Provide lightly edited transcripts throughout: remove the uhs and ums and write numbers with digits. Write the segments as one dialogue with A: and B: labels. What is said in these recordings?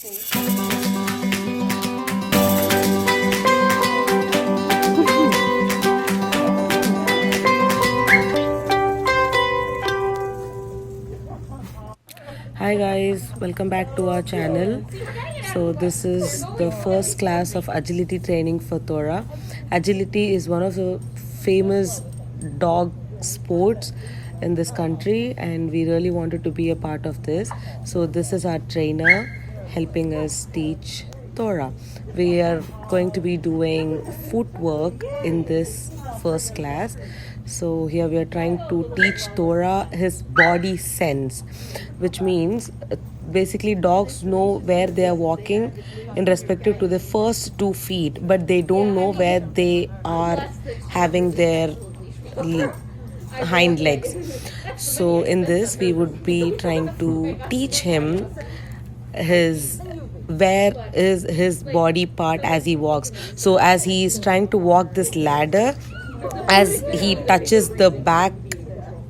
A: Hi guys, welcome back to our channel. So this is the first class of agility training for Thora. Agility is one of the famous dog sports in this country and we really wanted to be a part of this. So this is our trainer helping us teach Thora. We are going to be doing footwork in this first class. So here we are trying to teach Thora his body sense, which means basically dogs know where they are walking in respective to the first 2 feet, but they don't know where they are having their hind legs. So in this we would be trying to teach him his where is his body part as he walks. So as he is trying to walk this ladder, as he touches the back,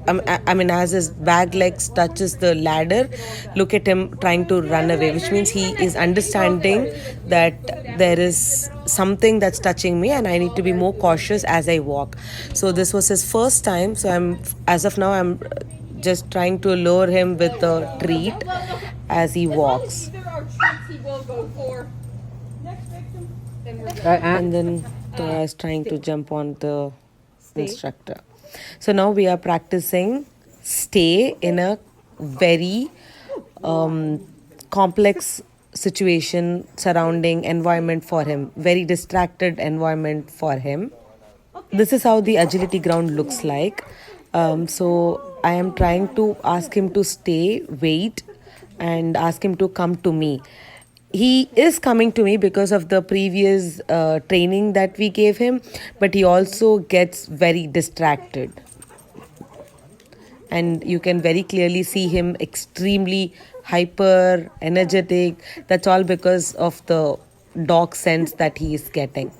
A: I mean as his back legs touches the ladder, look at him trying to run away, which means he is understanding that there is something that's touching me and I need to be more cautious as I walk. So this was his first time, so as of now I'm just trying to lure him with a treat as he walks. And then Tora is trying to jump on the instructor. So now we are practicing stay in a very complex situation surrounding environment for him, very distracted environment for him. This is how the agility ground looks like. So I am trying to ask him to stay, wait, and ask him to come to me. He is coming to me because of the previous training that we gave him, but he also gets very distracted. And you can very clearly see him extremely hyper energetic. That's all because of the dog sense that he is getting.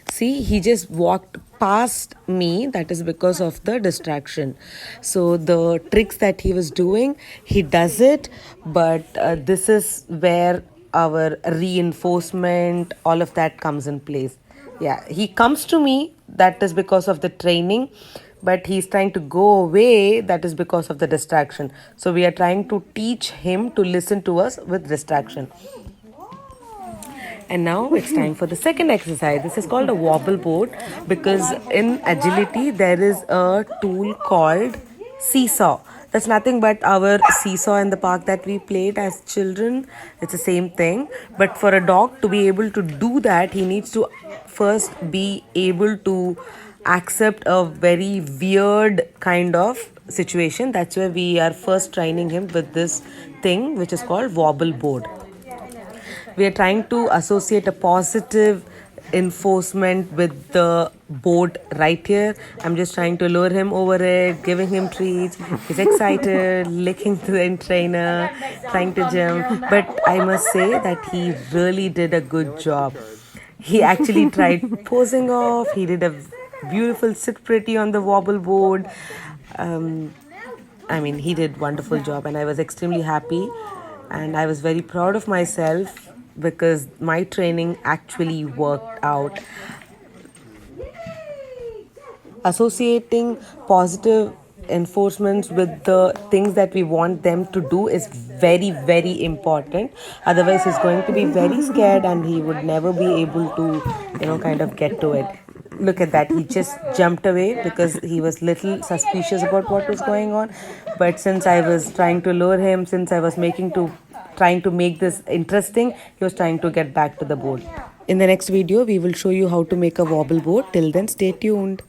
A: See, he just walked past me. That is because of the distraction. So the tricks that he was doing, he does it, but this is where our reinforcement, all of that comes in place. Yeah, he comes to me. That is because of the training, but he's trying to go away. That is because of the distraction. So we are trying to teach him to listen to us with distraction. And now it's time for the second exercise. This is called a wobble board because in agility there is a tool called seesaw. That's nothing but our seesaw in the park that we played as children. It's the same thing. But for a dog to be able to do that, he needs to first be able to accept a very weird kind of situation. That's why we are first training him with this thing which is called wobble board. We are trying to associate a positive enforcement with the board right here. I'm just trying to lure him over it, giving him treats. He's excited, licking the trainer, trying to jump. But I must say that he really did a good job. He actually tried posing off. He did a beautiful sit pretty on the wobble board. I mean, he did wonderful job and I was extremely happy and I was very proud of myself because my training actually worked out. Associating positive enforcements with the things that we want them to do is very, very important. Otherwise, he's going to be very scared and he would never be able to, kind of get to it. Look at that. He just jumped away because he was little suspicious about what was going on. But since I was trying to lure him, since I was trying to make this interesting, he was trying to get back to the board. In the next video, we will show you how to make a wobble board. Till then, stay tuned.